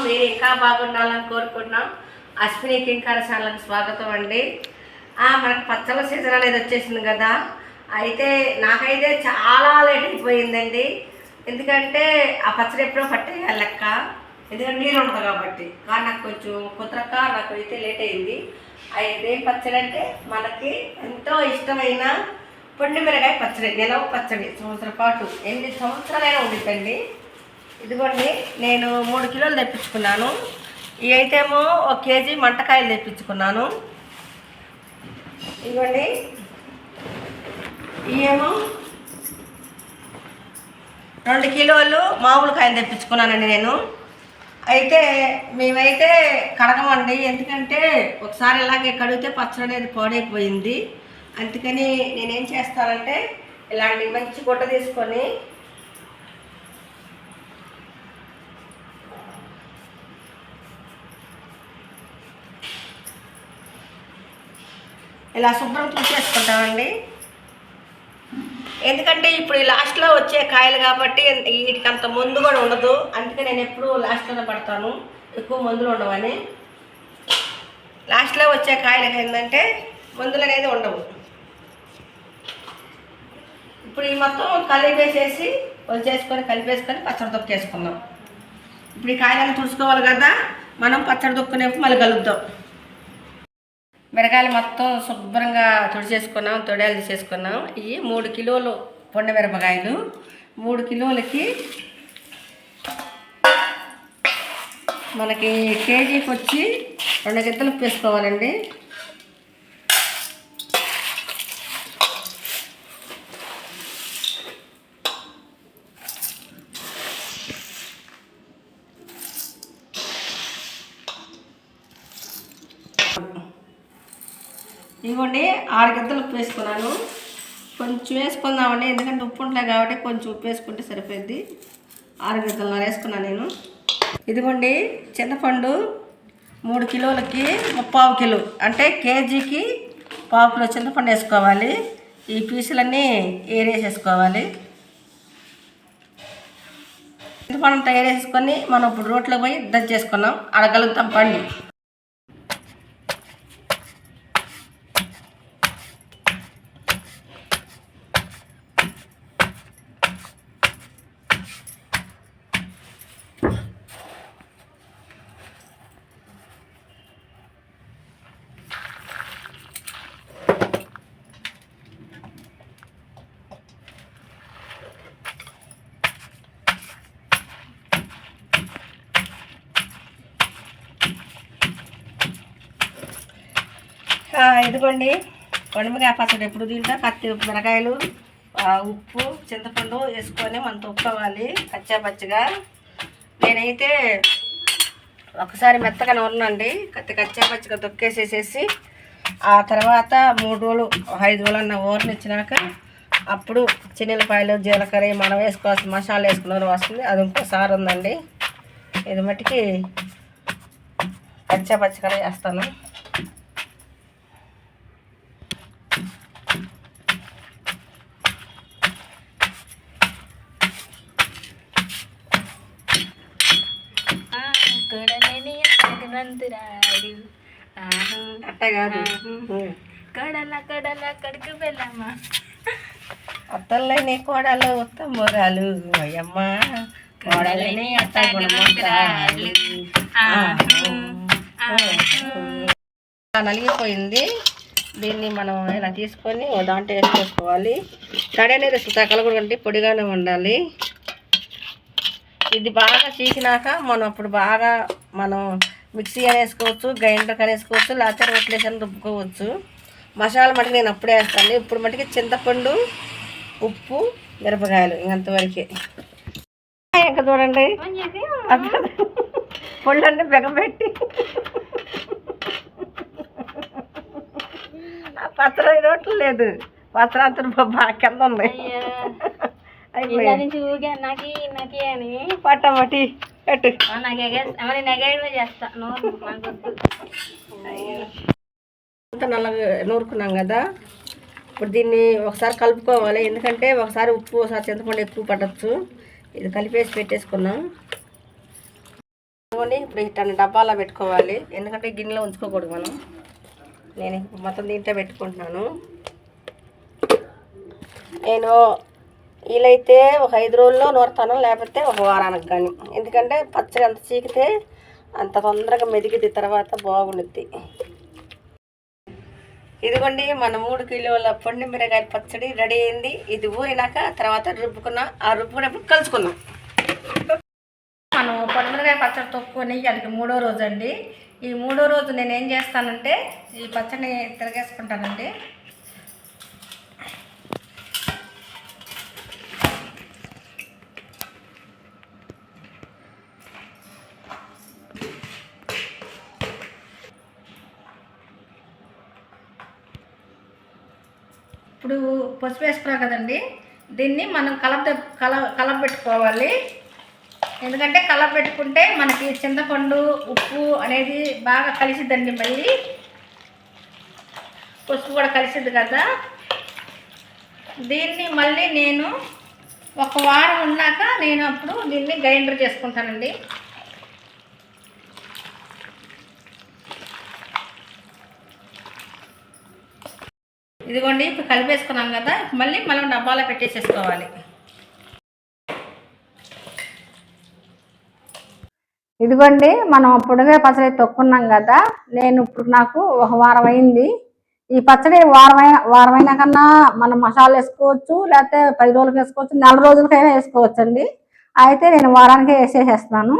మీరు ఇంకా బాగుండాలని కోరుకుంటున్నాం. అశ్విని కింకార ఛానల్కి స్వాగతం అండి. మనకు పచ్చళ్ళ సీజన్ అనేది వచ్చేసింది కదా, అయితే నాకైతే చాలా లేట్ అయిపోయిందండి. ఎందుకంటే ఆ పచ్చడి ఎప్పుడో పట్టేయాలి లెక్క, ఎందుకంటే నీళ్ళు ఉంటుంది కాబట్టి. కానీ నాకు కొంచెం కుదరక నాకు అయితే లేట్ అయింది. అయితే పచ్చడి అంటే మనకి ఎంతో ఇష్టమైన పొండి మిరగాయ పచ్చడి, నిలవ పచ్చడి, సంవత్సరం పాటు ఎన్ని సంవత్సరాలైనా ఉండిద్దండి. ఇదిగోండి, నేను 3 కిలోలు తెప్పించుకున్నాను. ఇవి అయితేమో 1 కేజీ మంటకాయలు తెప్పించుకున్నాను. ఇదిగోండి, ఇవేమో 2 కిలోలు మామూలు కాయలు తెప్పించుకున్నానండి నేను. అయితే మేమైతే కడగమండి, ఎందుకంటే ఒకసారి ఇలాగే కడిగితే పచ్చడి అనేది పాడైపోయింది. అందుకని నేనేం చేస్తానంటే ఇలాంటి మంచి గుడ్డ తీసుకొని ఇలా శుభ్రం చేసుకుంటామండి. ఎందుకంటే ఇప్పుడు ఈ లాస్ట్లో వచ్చే కాయలు కాబట్టి వీటికి అంత మందు కూడా ఉండదు. అందుకే నేను ఎప్పుడు లాస్ట్లోనే పడతాను, ఎక్కువ మందులు ఉండవని. లాస్ట్లో వచ్చే కాయలకి ఏంటంటే మందులు అనేది ఉండవు. ఇప్పుడు ఈ మొత్తం కలిపేసేసి కలిపేసుకొని పచ్చడి తొక్కేసుకున్నాం. ఇప్పుడు ఈ కాయలను తుడుచుకోవాలి కదా, మనం పచ్చడి తొక్కునేప్పుడు మళ్ళీ కలుపుతాం. మిరగాయలు మొత్తం శుభ్రంగా తుడిచేసుకున్నాం, తొడియాలు తీసేసుకున్నాం. ఇవి 3 కిలోలు పొండి మిరపకాయలు. 3 కిలోలకి మనకి కేజీకి వచ్చి 2 గిద్దలు వేసుకోవాలండి. ఇవ్వండి, 6 గిద్దలు ఉప్పు వేసుకున్నాను. కొంచెం వేసుకుందామండి, ఎందుకంటే ఉప్పు ఉంటాయి కాబట్టి కొంచెం ఉప్పు వేసుకుంటే సరిపోద్ది. 6 గిద్దలు వేసుకున్నాను నేను. ఇదిగోండి, చింతపండు 3 కిలోలకి 3/4 కిలో, అంటే కేజీకి 1/4 కిలో చింతపండు వేసుకోవాలి. ఈ పీసులన్నీ ఏరేసేసుకోవాలి. చింతపండు అంతా ఏరేసుకొని మనం ఇప్పుడు రోట్లో పోయి దంచేసుకున్నాం, అడగలుగుతాం పండు. ఇదిగోండి, పండుమిరకాయ పచ్చడి ఎప్పుడు తింటా కత్తి మిరకాయలు, ఉప్పు, చింతపండు వేసుకొని మనం తొక్కవాలి పచ్చిగా. నేనైతే ఒకసారి మెత్తగా నూరనండి, పచ్చిగా తొక్కేసేసేసి ఆ తర్వాత 3 రోజులు 5 రోజులు అన్న ఊరనిచ్చినాక అప్పుడు చిన్నెలపాయలు, జీలకర్ర మనం వేసుకోవాల్సిన మసాలా వేసుకున్న వస్తుంది. అది ఇంకోసారి ఉందండి. ఇది మట్టికి పచ్చిగా వేస్తాను. అట్ట కాదు, కడుకు వెళ్ళమ్మా అత్తల్లని కోడలు ఉత్తమరాలు, అయ్యమ్మ కోడలని అత్త గుణమంతరాలు. నలిగిపోయింది. దీన్ని మనం ఇలా తీసుకొని దాంట్లో వేసుకోవాలి. తడి అనేది తగలకూడదండి, పొడిగానే ఉండాలి. ఇది బాగా చీకినాక మనం అప్పుడు బాగా మిక్సీ అని వేసుకోవచ్చు, గ్రైండర్ అని వేసుకోవచ్చు, లేకపోతే రోట్లు వేసి రుబ్బుకోవచ్చు. మసాలా మటుకు నేను అప్పుడే వేస్తాను. ఇప్పుడు మటుకు చింతపండు, ఉప్పు, మిరపకాయలు ఇంకంతవరకే. ఇంకా చూడండి, పొళ్ళు అంటే బెగబెట్టి పచ్చడి రోట్లు లేదు, పచ్చడి అంతా బాగా కింద ఉంది. పట్టమటి పెట్టు అంత నల్లగా నూరుకున్నాం కదా. ఇప్పుడు దీన్ని ఒకసారి కలుపుకోవాలి, ఎందుకంటే ఒకసారి ఉప్పు ఒకసారి చింతపండు ఎక్కువ పట్టచ్చు. ఇది కలిపేసి పెట్టేసుకున్నాం. ఇప్పుడు ఇట్లా డబ్బాలో పెట్టుకోవాలి, ఎందుకంటే గిన్నెలో ఉంచుకోకూడదు మనం. నేను ఇప్పుడు మొత్తం దీంట్లో పెట్టుకుంటున్నాను. నేను వీలైతే ఒక 5 రోజుల్లో నూరుతాను, లేకపోతే ఒక వారానికి కానీ. ఎందుకంటే పచ్చడి అంత చీకితే అంత తొందరగా మెదిగిద్ది, తర్వాత బాగుండుద్ది. ఇదిగోండి మన 3 కిలోల పొండి మిరగాయల పచ్చడి రెడీ అయింది. ఇది ఊరినాక తర్వాత రుబ్బుకున్న, ఆ రుబ్బుకున్నప్పుడు కలుసుకున్నాం. మనం పొండి మిరగాయ పచ్చడి తొక్కుని అది 3వ రోజు అండి. ఈ 3వ రోజు నేను ఏం చేస్తానంటే ఈ పచ్చడిని తిరగేసుకుంటానండి. ఇప్పుడు పసుపు వేసుకున్నాం కదండి, దీన్ని మనం కలపెట్టుకోవాలి. ఎందుకంటే కలపెట్టుకుంటే మనకి చింతపండు ఉప్పు అనేది బాగా కలిసిద్దండి. మళ్ళీ పసుపు కూడా కలిసిద్ది కదా. దీన్ని మళ్ళీ నేను ఒక వారం ఉన్నాక నేను అప్పుడు దీన్ని గ్రైండర్ చేసుకుంటానండి. ఇదిగోండి ఇప్పుడు కలిపేసుకున్నాం కదా, మళ్ళీ మనం డబ్బాలో పెట్టేసేసుకోవాలి. ఇదిగోండి మనం పొడిగా పచ్చడి తొక్కున్నాం కదా, నేను ఇప్పుడు నాకు ఒక వారం అయింది. ఈ పచ్చడి వారమైనా కన్నా మనం మసాలా వేసుకోవచ్చు, లేకపోతే 10 రోజులకు వేసుకోవచ్చు, 4 రోజులకైనా వేసుకోవచ్చు అండి. అయితే నేను వారానికే వేసేసేస్తున్నాను.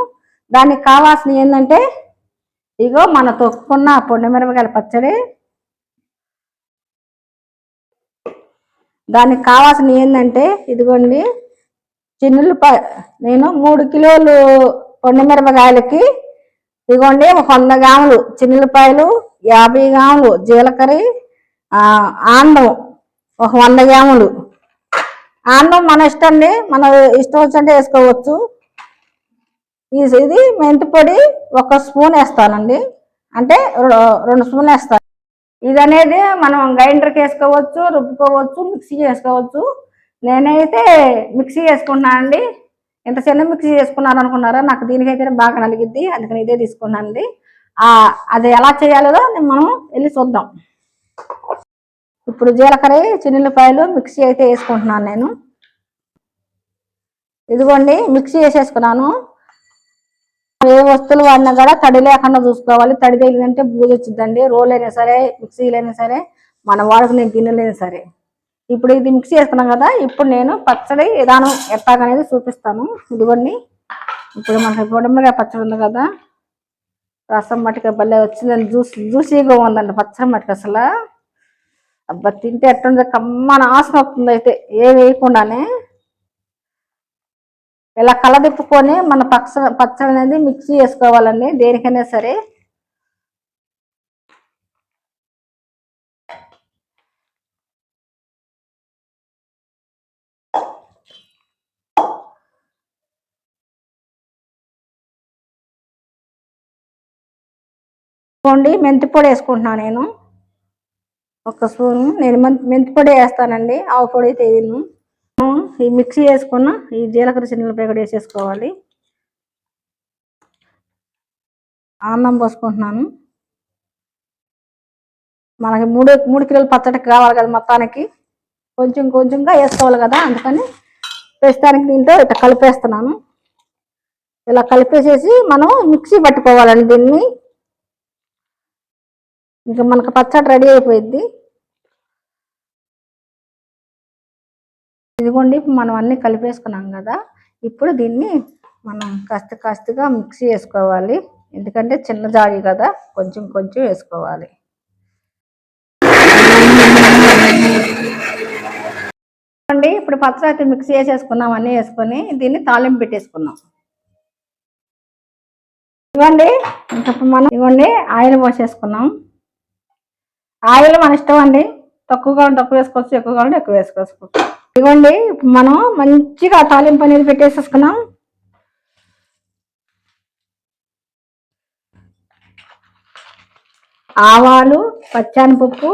దానికి కావాల్సినవి ఏంటంటే ఇగో మన తొక్కున్న పొండి మిరపకాయల పచ్చడి. దానికి కావాల్సిన ఏంటంటే ఇదిగోండి చిన్నులపాయ. నేను 3 కిలోలు పొండి మిరపకాయలకి ఇదిగోండి 100 గ్రాములు చిన్నులపాయలు, 50 గ్రాములు జీలకర్ర, ఆండం ఒక 100 గ్రాములు. ఆండం మన ఇష్టం అండి, మన ఇష్టం వచ్చినట్టే వేసుకోవచ్చు. ఇది మెంతి పొడి 1 స్పూన్ వేస్తానండి, అంటే 2 స్పూన్లు వేస్తాను. ఇది అనేది మనం గ్రైండర్కి వేసుకోవచ్చు, రుబ్బుకోవచ్చు, మిక్సీ చేసుకోవచ్చు. నేనైతే మిక్సీ వేసుకున్నానండి. ఎంత చిన్న మిక్సీ చేసుకున్నాను అనుకున్నారా, నాకు దీనికైతే బాగా నలిగిద్ది, అందుకని ఇదే తీసుకున్నానండి. అది ఎలా చేయాలో మనం వెళ్ళి చూద్దాం. ఇప్పుడు జీలకర్ర చిన్నులపాయలు మిక్సీ అయితే వేసుకుంటున్నాను నేను. ఇదిగోండి మిక్సీ వేసేసుకున్నాను. ఏ వస్తువులు వాడినా కూడా తడి లేకుండా చూసుకోవాలి. తడి తగిలిందంటే బూజు వచ్చిందండి. రోల్ అయినా సరే, మిక్సీలైనా సరే, మనం వాడుకునే గిన్నెలైనా సరే. ఇప్పుడు ఇది మిక్సీ వేసుకున్నాం కదా, ఇప్పుడు నేను పచ్చడి విధానం ఎట్టాగనేది చూపిస్తాను. ఇదిగోండి ఇప్పుడు మనకి పొడిమిరపకాయ పచ్చడి ఉంది కదా, రసం మట్టిగా భలే వచ్చిందండి. జ్యూసీగా ఉందండి పచ్చడి మట్టికి. అసలు అబ్బా తింటే ఎట్టుంది, కమ్మన ఆసన వస్తుంది. అయితే ఏ వేయకుండానే ఇలా కలదిప్పుకొని మన పచ్చడి అనేది మిక్సీ చేసుకోవాలండి, దేనికైనా సరే. మెంతి పొడి వేసుకుంటున్నాను నేను 1 స్పూను. నేను మెంతి పొడి వేస్తానండి, ఆవు పొడి అయితే వేయను. ఈ మిక్సీ వేసుకున్న ఈ జీలకర్ర చిన్నులపాయ కూడా వేసేసుకోవాలి. ఆన్నం పోసుకుంటున్నాను. మనకి 3 కిలోల పచ్చడికి కావాలి కదా, మొత్తానికి కొంచెం కొంచెంగా వేసుకోవాలి కదా, అందుకని ప్రస్తుతానికి దీంట్లో ఇట్లా కలిపేస్తున్నాను. ఇలా కలిపేసేసి మనం మిక్సీ పట్టుకోవాలండి దీన్ని. ఇంకా మనకు పచ్చడి రెడీ అయిపోయింది. ఇదిగోండి మనం అన్నీ కలిపేసుకున్నాం కదా, ఇప్పుడు దీన్ని మనం కాస్త మిక్సీ వేసుకోవాలి. ఎందుకంటే చిన్న జాడి కదా, కొంచెం కొంచెం వేసుకోవాలి. ఇప్పుడు పచ్చడి అయితే మిక్సీ వేసేసుకున్నాం, అన్నీ వేసుకొని దీన్ని తాలింపు పెట్టేసుకున్నాం. ఇవ్వండి ఇవ్వండి ఆయిల్ పోసేసుకున్నాం. ఆయిల్ మన ఇష్టం అండి, తక్కువగా తక్కువ వేసుకోవచ్చు, ఎక్కువగా ఎక్కువ వేసుకోవచ్చు. ఇవ్వండి మనం మంచిగా తాలింపు అనేది పెట్టేసేసుకున్నాం. ఆవాలు, పచ్చెనపప్పు,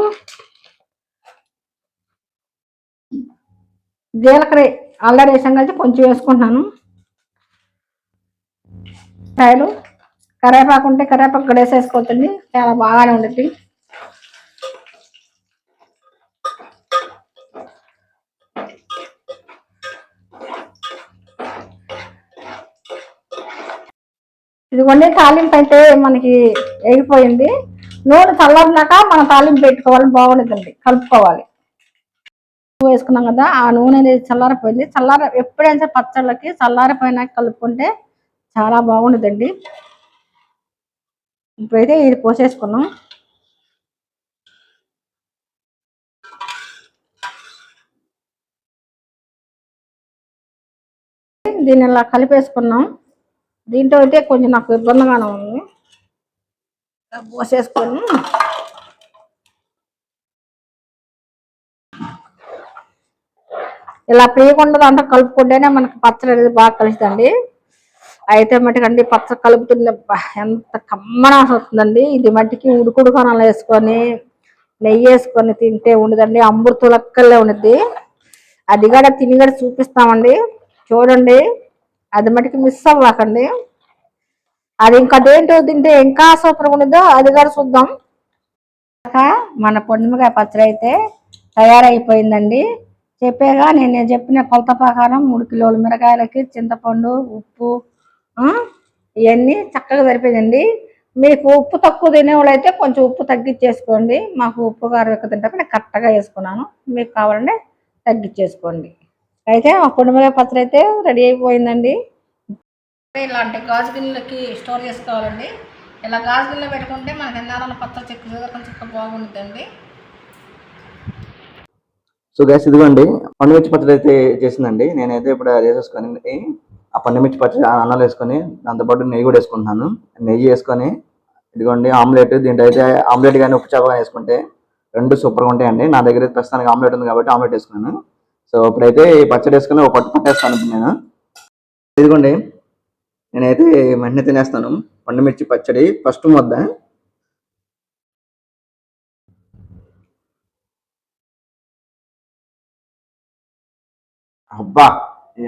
జీలకర్ర ఆల్రెడీ వేసాం కలిసి కొంచెం వేసుకుంటున్నాను. కాయలు కరివేపాకు ఉంటే కరివేపాకు కూడా వేసేసుకోవచ్చండి, చాలా బాగానే ఉంటుంది. ఇదిగోండి తాలింపు అయితే మనకి వేగిపోయింది. నూనె చల్లారినాక మనం తాలింపు పెట్టుకోవాలి, బాగుంటుందండి. కలుపుకోవాలి. వేసుకున్నాం కదా, ఆ నూనె అనేది చల్లారిపోయింది. ఎప్పుడైనా పచ్చళ్ళకి చల్లారిపోయినాక కలుపుకుంటే చాలా బాగుంటుందండి. ఇప్పుడైతే ఇది పోసేసుకున్నాం. దీన్ని ఇలా కలిపేసుకున్నాం. దీంట్లో అయితే కొంచెం నాకు ఇబ్బందిగానే ఉంది. పోసేసుకొని ఇలా ప్రియకుండా దాంట్లో కలుపుకుంటేనే మనకి పచ్చడి అనేది బాగా కలుస్తుందండి. అయితే మటుకండి పచ్చడి కలుపుతుంది ఎంత కమ్మనాస వస్తుందండి. ఇది మట్టికి ఉడుకుడుకనాలు వేసుకొని నెయ్యి వేసుకొని తింటే ఉండదండి, అమృతులక్కలే ఉండిద్ది. అది కూడా తిని కూడా చూపిస్తామండి, చూడండి. అది మటుకు మిస్ అవ్వకండి. అది ఇంకా దేంట్లో తింటే ఇంకా సూపర్గా ఉండదో అది కూడా చూద్దాం. మన పొండిమికాయ పచ్చడి అయితే తయారైపోయిందండి. చెప్పేగా నేను చెప్పిన కొలత ప్రకారం 3 కిలోల మిరకాయలకి చింతపండు, ఉప్పు ఇవన్నీ చక్కగా సరిపోయిందండి. మీకు ఉప్పు తక్కువ తినేవాళ్ళు అయితే కొంచెం ఉప్పు తగ్గించేసుకోండి. మాకు ఉప్పు కారం ఎక్కువ తింటాక నేను కరెక్ట్గా వేసుకున్నాను. మీకు కావాలంటే తగ్గించేసుకోండి. అయితే మా పొండిమికాయ పచ్చడి అయితే రెడీ అయిపోయిందండి. ఇలాంటి గాజు గిన్నెలకి స్టోర్ చేసుకోవాలండి. ఇలా గాజు గిన్నెలో పెట్టుకుంటే మనకి ఎన్నాళ్ళ పచ్చడి చెక్క కొంచెం బాగుంటుందండి. సో గ్యాస్ ఇదిగోండి పండుమిర్చి పచ్చడి అయితే చేసిందండి. నేనైతే ఇప్పుడు అది వేసేసుకొని ఆ పండుమిర్చి పచ్చడి అన్నాలు వేసుకొని దాంతోపాటు నెయ్యి కూడా వేసుకుంటున్నాను. నెయ్యి వేసుకొని ఇదిగోండి ఆమ్లెట్. దీంట్లో అయితే ఆమ్లెట్ కానీ ఉప్పు చేప వేసుకుంటే రెండు సూపర్గా ఉంటాయండి. నా దగ్గర ప్రస్తుతానికి ఆమ్లెట్ ఉంది కాబట్టి ఆమ్లెట్ వేసుకున్నాను. సో ఇప్పుడైతే ఈ పచ్చడి వేసుకొని ఒక పట్టు పట్టేస్తాను నేను. ఇదిగోండి నేనైతే వెంటనే తినేస్తాను పండుమిర్చి పచ్చడి. ఫస్ట్ ముద్ద. అబ్బా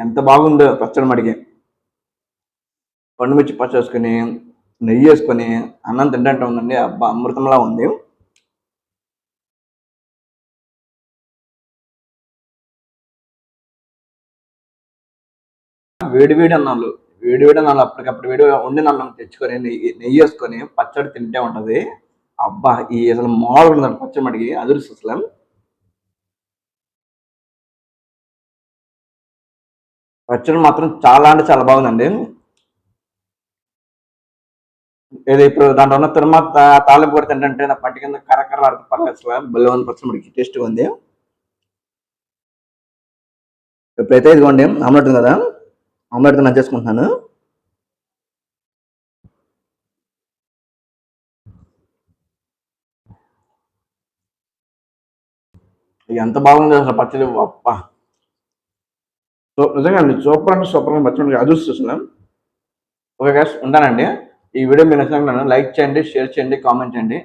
ఎంత బాగుందో పచ్చడి మడికి. పండుమిర్చి పచ్చడి వేసుకొని నెయ్యి వేసుకొని అన్నం తింటే ఉందండి. అబ్బా అమృతంలా ఉంది. వేడి అన్నాలు అప్పటికప్పుడు వండిన అన్నం తెచ్చుకొని నెయ్యి వేసుకొని పచ్చడి తింటే ఉంటది. అబ్బా ఈ అసలు మామూలుగా ఉందండి పచ్చడి మడికి, అదుర్స్ అసలు. పచ్చడి మాత్రం చాలా అంటే చాలా బాగుందండి. ఇది ఇప్పుడు దాంట్లో ఉన్న తిరుమల తాలింపు కూడా తింటే నా పంట కింద కరకర అసలు బలి ఉంది. పచ్చడి మడికి టేస్ట్గా ఉంది. ఇప్పుడైతే ఇదిగోండి ఆమ్లెట్ ఉంది కదా, ఆమ్లెట్ నంచేసుకుంటున్నాను. ఎంత బాగుంది అసలు పచ్చడి. అప్ప నిజంగా అండి సూపర్ అంటే సూపర్ పచ్చడి అదృష్టం. ఓకే గైస్ ఉంటానండి. ఈ వీడియో మీరు నచ్చినట్టు లైక్ చేయండి, షేర్ చేయండి, కామెంట్ చేయండి.